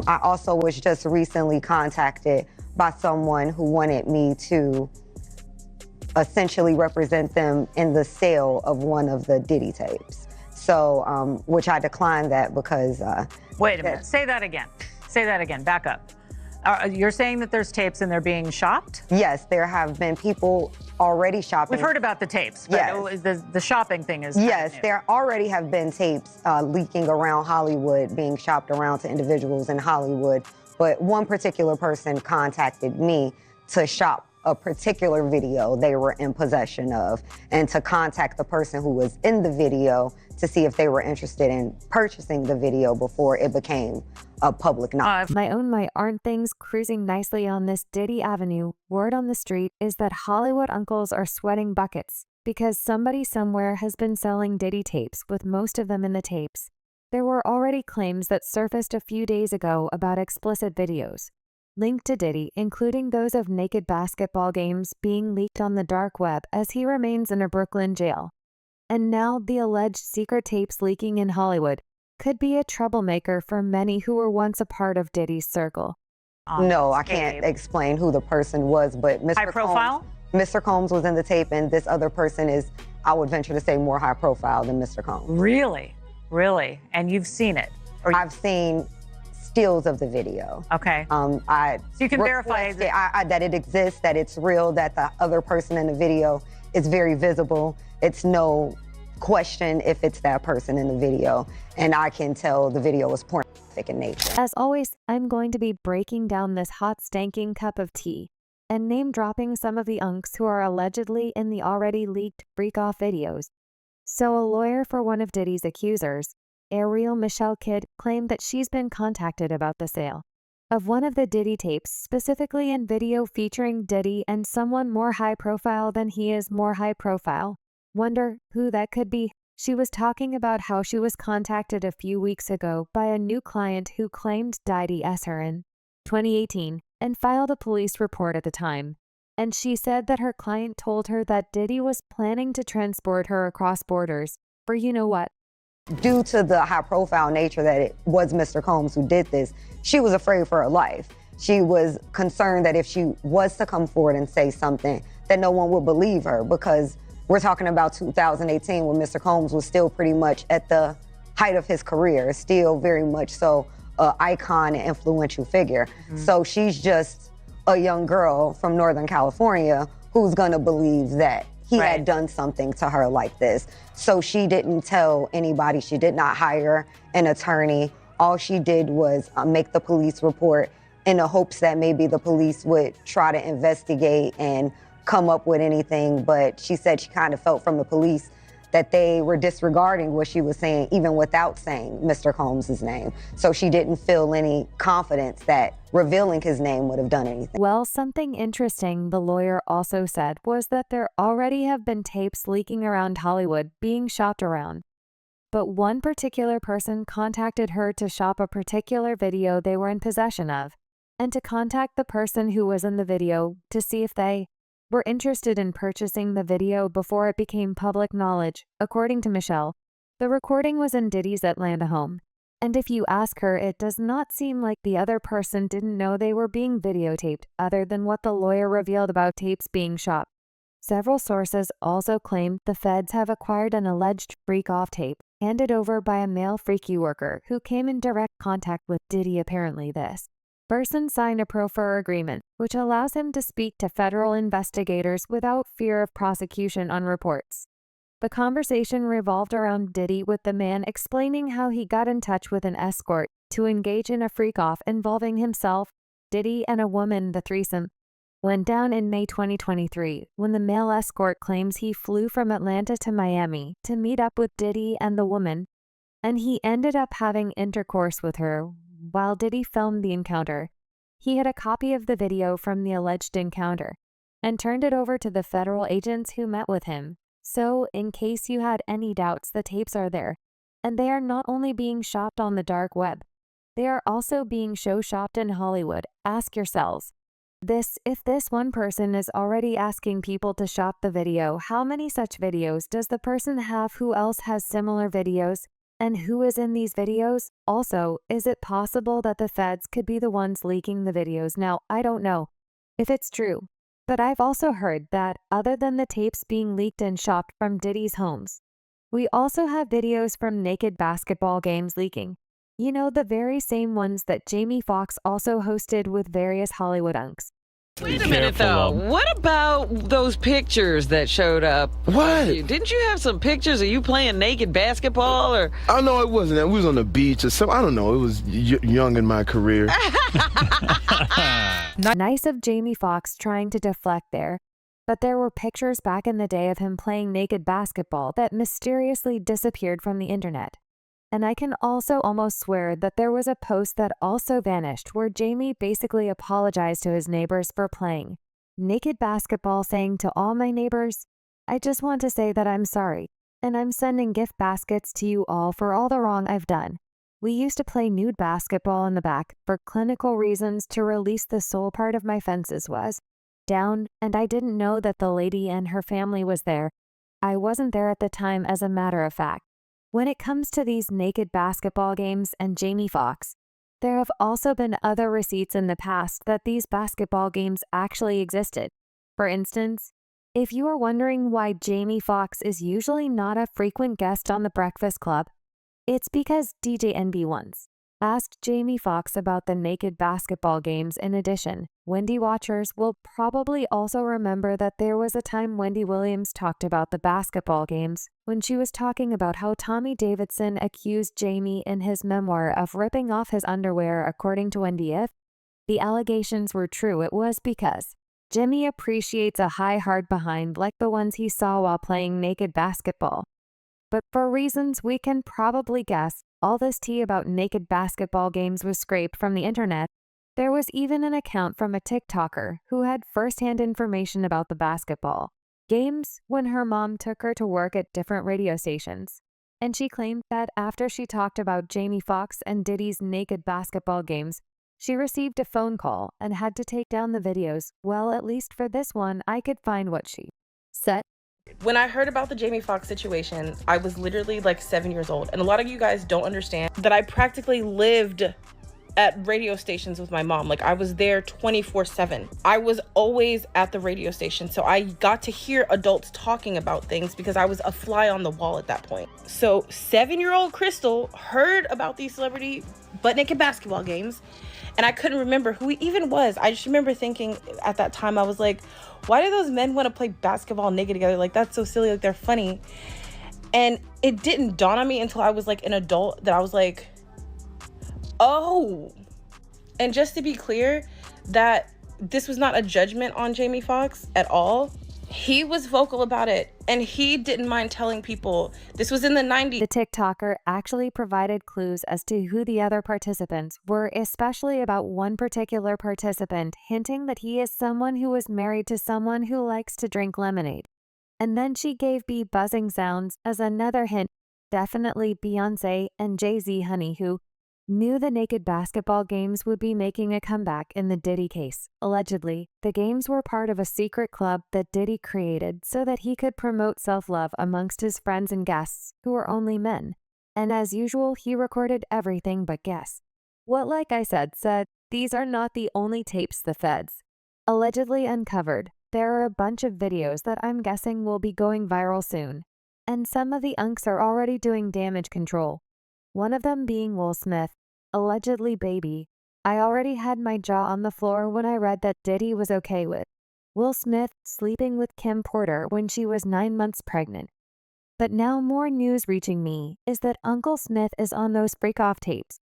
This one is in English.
I also was just recently contacted by someone who wanted me to essentially represent them in the sale of one of the Diddy tapes. So, which I declined that because... Wait a minute, say that again. Say that again, back up. You're saying that there's tapes and they're being shopped? Yes, there have been people already shopping. We've heard about the tapes, but yes. The shopping thing is Yes, there already have been tapes leaking around Hollywood, being shopped around to individuals in Hollywood. But one particular person contacted me to shop a particular video they were in possession of and to contact the person who was in the video to see if they were interested in purchasing the video before it became a public knowledge. My aren't things cruising nicely on this Diddy Avenue? Word on the street is that Hollywood uncles are sweating buckets because somebody somewhere has been selling Diddy tapes with most of them in the tapes. There were already claims that surfaced a few days ago about explicit videos linked to Diddy, including those of naked basketball games being leaked on the dark web as he remains in a Brooklyn jail. And now the alleged secret tapes leaking in Hollywood could be a troublemaker for many who were once a part of Diddy's circle. No, I can't explain who the person was, but High profile? Mr. Combs was in the tape, and this other person is, I would venture to say, more high profile than Mr. Combs. Really? Really? And you've seen it? I've seen stills of the video. Okay. So you can verify that it exists, that it's real, that the other person in the video is very visible. It's no question if it's that person in the video, and I can tell the video is pornographic in nature. As always, I'm going to be breaking down this hot stanking cup of tea and name dropping some of the unks who are allegedly in the already leaked freak-off videos. So a lawyer for one of Diddy's accusers, Ariel Michelle Kidd, claimed that she's been contacted about the sale of one of the Diddy tapes, specifically in video featuring Diddy and someone more high profile than he is more high profile. Wonder who that could be? She was talking about how she was contacted a few weeks ago by a new client who claimed Diddy as her in 2018 and filed a police report at the time. And she said that her client told her that Diddy was planning to transport her across borders for you know what. Due to the high-profile nature that it was Mr. Combs who did this, she was afraid for her life. She was concerned that if she was to come forward and say something, that no one would believe her, because we're talking about 2018 when Mr. Combs was still pretty much at the height of his career, still very much so an icon and influential figure. So she's just a young girl from Northern California who's gonna believe that he had done something to her like this. So she didn't tell anybody. She did not hire an attorney. All she did was make the police report in the hopes that maybe the police would try to investigate and come up with anything. But she said she kind of felt from the police that they were disregarding what she was saying, even without saying Mr. Combs' name. So she didn't feel any confidence that revealing his name would have done anything. Well, something interesting the lawyer also said was that there already have been tapes leaking around Hollywood being shopped around. But one particular person contacted her to shop a particular video they were in possession of, and to contact the person who was in the video to see if they were interested in purchasing the video before it became public knowledge. According to Michelle, the recording was in Diddy's Atlanta home, and if you ask her, it does not seem like the other person didn't know they were being videotaped, other than what the lawyer revealed about tapes being shopped. Several sources also claimed the feds have acquired an alleged freak-off tape handed over by a male freaky worker who came in direct contact with Diddy. Apparently this person signed a pro-fur agreement, which allows him to speak to federal investigators without fear of prosecution on reports. The conversation revolved around Diddy, with the man explaining how he got in touch with an escort to engage in a freak-off involving himself, Diddy, and a woman. The threesome went down in May 2023, when the male escort claims he flew from Atlanta to Miami to meet up with Diddy and the woman, and he ended up having intercourse with her. While Diddy filmed the encounter, he had a copy of the video from the alleged encounter and turned it over to the federal agents who met with him. So, in case you had any doubts, the tapes are there, and they are not only being shopped on the dark web, they are also being show-shopped in Hollywood. Ask yourselves, if this one person is already asking people to shop the video, how many such videos does the person have who else has similar videos? And who is in these videos? Also, is it possible that the feds could be the ones leaking the videos? Now, I don't know if it's true, but I've also heard that other than the tapes being leaked and shopped from Diddy's homes, we also have videos from naked basketball games leaking. You know, the very same ones that Jamie Foxx also hosted with various Hollywood unks. Wait a minute, though. What about those pictures that showed up? What? Didn't you have some pictures of you playing naked basketball? Or Oh, no, it wasn't that. We was on the beach or something. I don't know. It was young in my career. Nice of Jamie Foxx trying to deflect there, but there were pictures back in the day of him playing naked basketball that mysteriously disappeared from the internet. And I can also almost swear that there was a post that also vanished where Jamie basically apologized to his neighbors for playing naked basketball, saying to all my neighbors, I just want to say that I'm sorry, and I'm sending gift baskets to you all for all the wrong I've done. We used to play nude basketball in the back for clinical reasons to release the sole part of my fences was down, and I didn't know that the lady and her family was there. I wasn't there at the time, as a matter of fact. When it comes to these naked basketball games and Jamie Foxx, there have also been other receipts in the past that these basketball games actually existed. For instance, if you are wondering why Jamie Foxx is usually not a frequent guest on The Breakfast Club, it's because DJ NB once asked Jamie Foxx about the naked basketball games. In addition, Wendy watchers will probably also remember that there was a time Wendy Williams talked about the basketball games when she was talking about how Tommy Davidson accused Jamie in his memoir of ripping off his underwear. According to Wendy, if the allegations were true, it was because Jimmy appreciates a high hard behind like the ones he saw while playing naked basketball. But for reasons we can probably guess, all this tea about naked basketball games was scraped from the internet. There was even an account from a TikToker who had firsthand information about the basketball games when her mom took her to work at different radio stations. And she claimed that after she talked about Jamie Foxx and Diddy's naked basketball games, she received a phone call and had to take down the videos. Well, at least for this one, I could find what she said. When I heard about the Jamie Foxx situation, I was literally like 7 years old. And a lot of you guys don't understand that I practically lived at radio stations with my mom. Like, I was there 24/7. I was always at the radio station. So I got to hear adults talking about things because I was a fly on the wall at that point. So 7-year-old Crystal heard about these celebrity butt naked basketball games, and I couldn't remember who he even was. I just remember thinking at that time, I was like, why do those men want to play basketball naked together? Like, that's so silly. Like, they're funny. And it didn't dawn on me until I was like an adult that I was like, oh. And just to be clear, that this was not a judgment on Jamie Foxx at all. He was vocal about it, and he didn't mind telling people. This was in the 90s. The TikToker actually provided clues as to who the other participants were, especially about one particular participant, hinting that he is someone who was married to someone who likes to drink lemonade. And then she gave bee buzzing sounds as another hint, definitely Beyonce and Jay-Z honey, who knew the naked basketball games would be making a comeback in the Diddy case. Allegedly, the games were part of a secret club that Diddy created so that he could promote self-love amongst his friends and guests, who were only men. And as usual, he recorded everything but guess what, like I said, these are not the only tapes the feds allegedly uncovered. There are a bunch of videos that I'm guessing will be going viral soon. And some of the unks are already doing damage control. One of them being Will Smith, allegedly baby. I already had my jaw on the floor when I read that Diddy was okay with Will Smith sleeping with Kim Porter when she was 9 months pregnant. But now more news reaching me is that Uncle Smith is on those freak-off tapes.